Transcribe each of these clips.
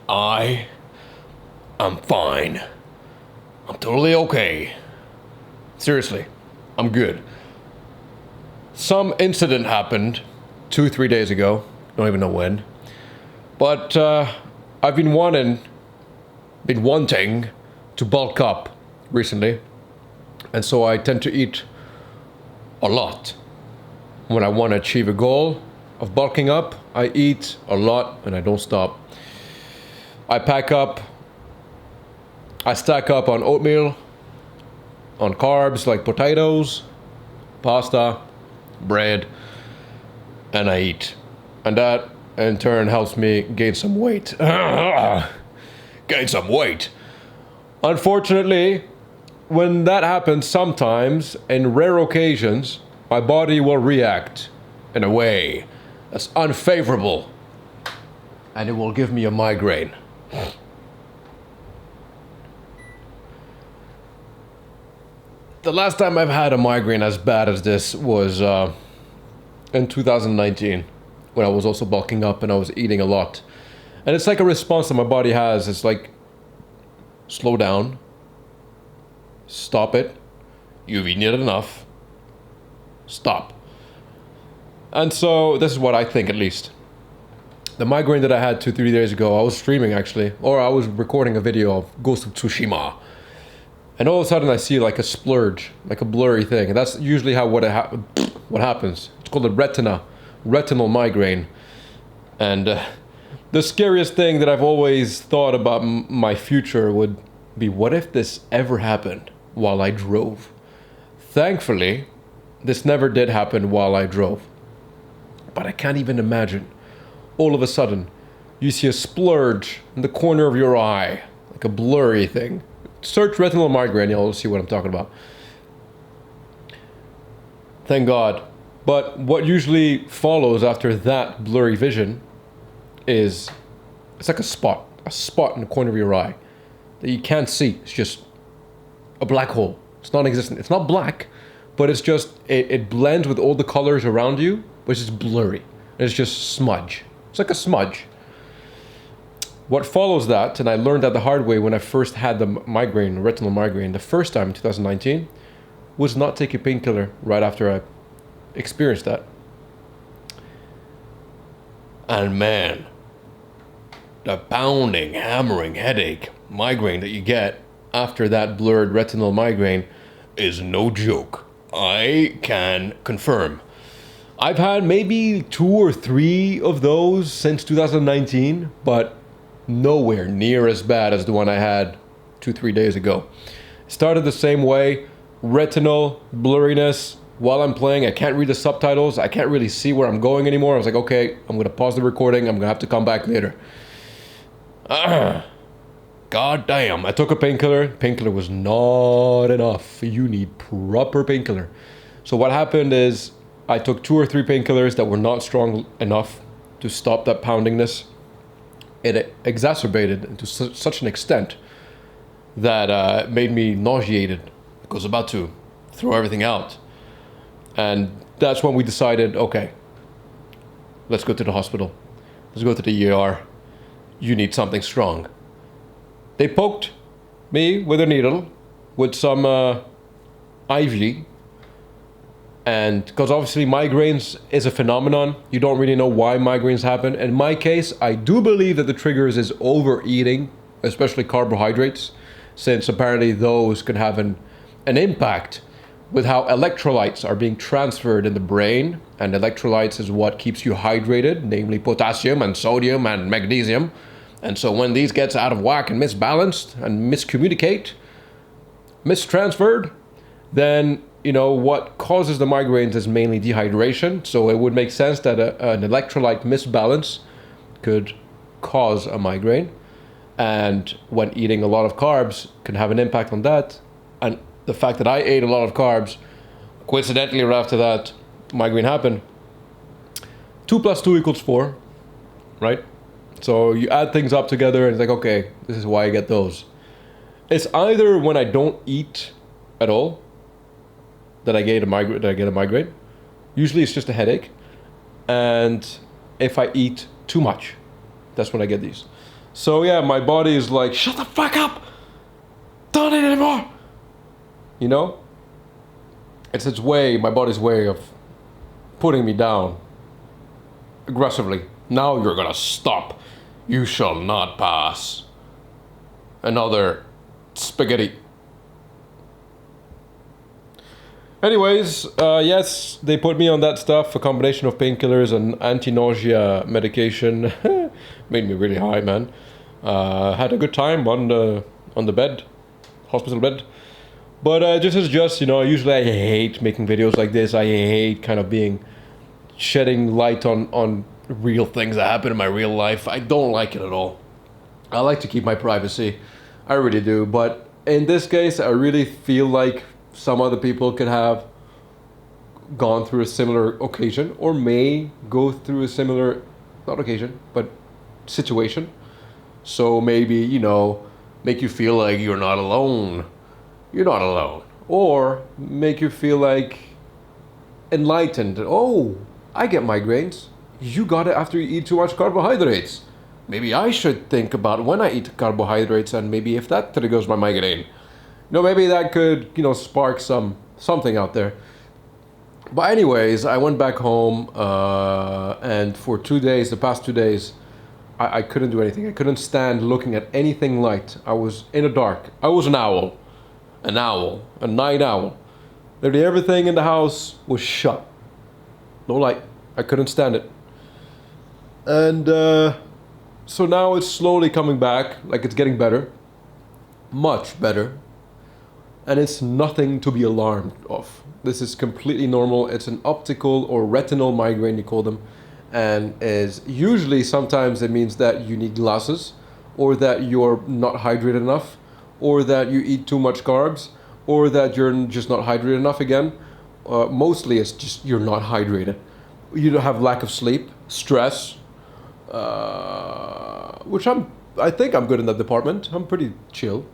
I am fine. I'm totally okay. Seriously, I'm good. Some incident happened 2, 3 days ago. Don't even know when. But I've been wanting to bulk up recently. And so I tend to eat a lot. When I want to achieve a goal of bulking up, I eat a lot and I don't stop. I stack up on oatmeal, on carbs like potatoes, pasta, bread, and I eat. And that in turn helps me gain some weight. Gain some weight. Unfortunately, when that happens sometimes, in rare occasions, my body will react in a way that's unfavorable. And it will give me a migraine. The last time I've had a migraine as bad as this was in 2019, when I was also bulking up and I was eating a lot. And it's like a response that my body has. It's like, slow down, stop it, you've eaten it enough, stop. And so this is what I think, at least. The migraine that I had 2, 3 days ago, I was streaming actually, or I was recording a video of Ghost of Tsushima. And all of a sudden I see like a splurge, like a blurry thing. And that's usually how what happens. It's called a retinal migraine. And the scariest thing that I've always thought about my future would be, what if this ever happened while I drove? Thankfully, this never did happen while I drove. But I can't even imagine. All of a sudden, you see a splurge in the corner of your eye, like a blurry thing. Search retinal migraine, you'll see what I'm talking about. Thank God. But what usually follows after that blurry vision is, it's like a spot in the corner of your eye that you can't see. It's just a black hole. It's non-existent. It's not black, but it's just, it blends with all the colors around you, but it's just blurry. It's just smudge. It's like a smudge. What follows that, and I learned that the hard way when I first had the migraine, retinal migraine, the first time in 2019, was not take a painkiller right after I experienced that. And man, the pounding, hammering headache, migraine that you get after that blurred retinal migraine is no joke. I can confirm. I've had maybe 2 or 3 of those since 2019, but nowhere near as bad as the one I had 2, 3 days ago. Started the same way, retinal blurriness. While I'm playing, I can't read the subtitles. I can't really see where I'm going anymore. I was like, okay, I'm gonna pause the recording. I'm gonna have to come back later. God damn, I took a painkiller. Painkiller was not enough. You need proper painkiller. So what happened is I took 2 or 3 painkillers that were not strong enough to stop that poundingness. It exacerbated to such an extent that it made me nauseated. I was about to throw everything out. And that's when we decided, okay, let's go to the hospital. Let's go to the ER. You need something strong. They poked me with a needle with some IV. And because obviously migraines is a phenomenon, you don't really know why migraines happen. In my case, I do believe that the triggers is overeating, especially carbohydrates, since apparently those can have an impact with how electrolytes are being transferred in the brain. And electrolytes is what keeps you hydrated, namely potassium and sodium and magnesium. And so when these gets out of whack and misbalanced and mistransferred, then what causes the migraines is mainly dehydration. So it would make sense that an electrolyte misbalance could cause a migraine. And when eating a lot of carbs can have an impact on that. And the fact that I ate a lot of carbs, coincidentally right after that migraine happened, 2 + 2 = 4, right? So you add things up together and it's like, okay, this is why I get those. It's either when I don't eat at all that I get a migraine. Usually it's just a headache. And if I eat too much, That's when I get these. So yeah, my body is like, shut the fuck up! Don't eat anymore! You know? It's its way, my body's way of putting me down. Aggressively. Now you're gonna stop. You shall not pass. Another spaghetti. Anyways, yes, they put me on that stuff, a combination of painkillers and anti-nausea medication. Made me really high, man. Had a good time on the bed, hospital bed. But just, you know, usually I hate making videos like this. I hate kind of shedding light on real things that happen in my real life. I don't like it at all. I like to keep my privacy. I really do. But in this case, I really feel like some other people could have gone through a similar occasion, or may go through a similar, not occasion, but situation. So maybe, you know, make you feel like you're not alone. You're not alone. Or make you feel like enlightened. Oh, I get migraines. You got it after you eat too much carbohydrates. Maybe I should think about when I eat carbohydrates, and maybe if that triggers my migraine. You know, maybe that could, you know, spark something out there. But anyways, I went back home, and for 2 days, the past 2 days, I couldn't do anything. I couldn't stand looking at anything light. I was in the dark. I was an owl, a night owl. Literally everything in the house was shut. No light. I couldn't stand it. And so now it's slowly coming back, like it's getting better. Much better. And it's nothing to be alarmed of. This is completely normal. It's an optical or retinal migraine, you call them. And is usually, sometimes it means that you need glasses, or that you're not hydrated enough, or that you eat too much carbs, or that you're just not hydrated enough again. Mostly it's just you're not hydrated. You don't have lack of sleep, stress, which I think I'm good in that department. I'm pretty chill.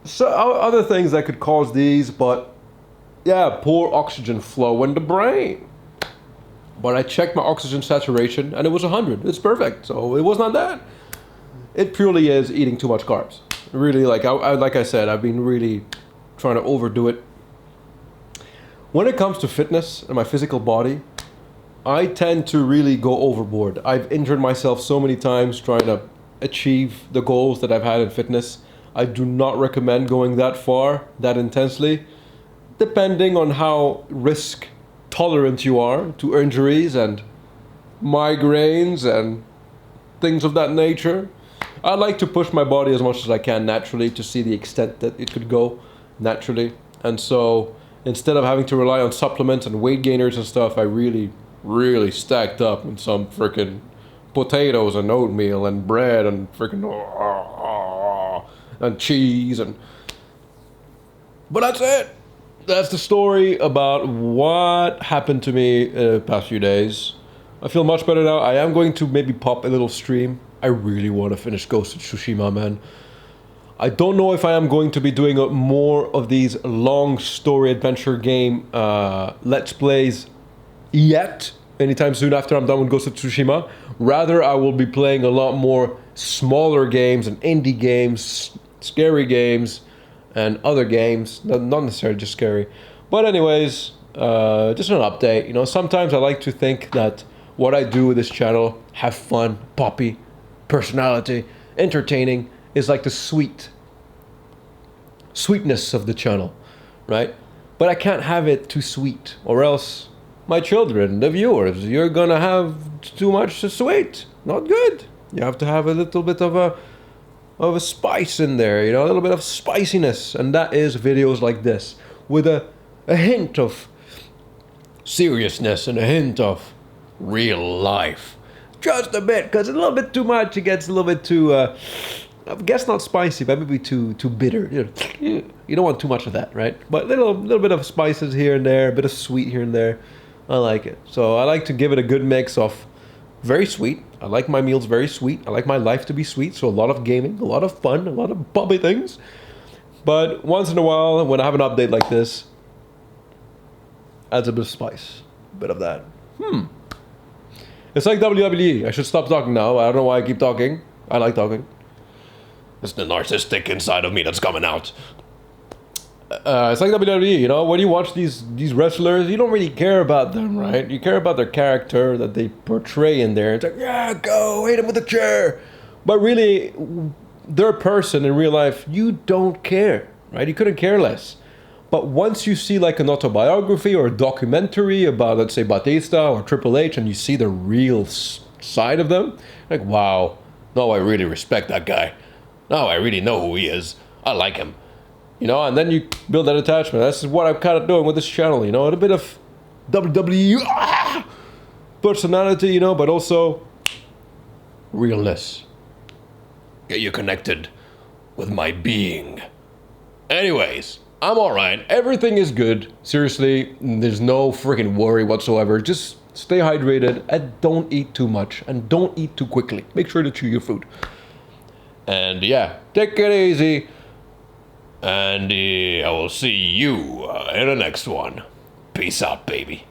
So other things that could cause these, but yeah, poor oxygen flow in the brain. But I checked my oxygen saturation and it was 100. It's perfect. So it was not that. It purely is eating too much carbs. Really, like I said, I've been really trying to overdo it. When it comes to fitness and my physical body, I tend to really go overboard. I've injured myself so many times trying to achieve the goals that I've had in fitness. I do not recommend going that far, that intensely, depending on how risk tolerant you are to injuries and migraines and things of that nature. I like to push my body as much as I can naturally to see the extent that it could go naturally. And so instead of having to rely on supplements and weight gainers and stuff, I really stacked up on some freaking potatoes and oatmeal and bread and freaking and cheese and. But that's it. That's the story about what happened to me the past few days. I feel much better now. I am going to maybe pop a little stream. I really want to finish Ghost of Tsushima, man. I don't know if I am going to be doing more of these long story adventure game Let's Plays yet, anytime soon after I'm done with Ghost of Tsushima. Rather, I will be playing a lot more smaller games and indie games, scary games, and other games. Not necessarily just scary. But anyways, just an update. You know, sometimes I like to think that what I do with this channel, have fun, poppy, personality, entertaining, is like the sweetness of the channel, right? But I can't have it too sweet, or else my children, the viewers, you're gonna have too much sweet. Not good. You have to have a little bit of a spice in there, you know, a little bit of spiciness, and that is videos like this with a hint of seriousness and a hint of real life. Just a bit, because a little bit too much, it gets a little bit too, I guess not spicy, but maybe too bitter. You don't want too much of that, right? But a little bit of spices here and there, a bit of sweet here and there. I like it. So I like to give it a good mix of very sweet. I like my meals very sweet. I like my life to be sweet. So a lot of gaming, a lot of fun, a lot of bubbly things. But once in a while, when I have an update like this, adds a bit of spice, a bit of that. It's like WWE. I should stop talking now. I don't know why I keep talking. I like talking. It's the narcissistic inside of me that's coming out. It's like WWE, you know, when you watch these wrestlers, you don't really care about them, right? You care about their character that they portray in there. It's like, yeah, go, hit him with a chair. But really, their person in real life, you don't care, right? You couldn't care less. But once you see like an autobiography or a documentary about, let's say, Batista or Triple H, and you see the real side of them, like, wow, no, I really respect that guy. No, I really know who he is. I like him. You know, and then you build that attachment. That's what I'm kind of doing with this channel, you know, a bit of WWE personality, you know, but also realness. Get you connected with my being. Anyways, I'm alright. Everything is good. Seriously, there's no freaking worry whatsoever. Just stay hydrated and don't eat too much and don't eat too quickly. Make sure to chew your food. And yeah, take it easy. And I will see you in the next one. Peace out, baby.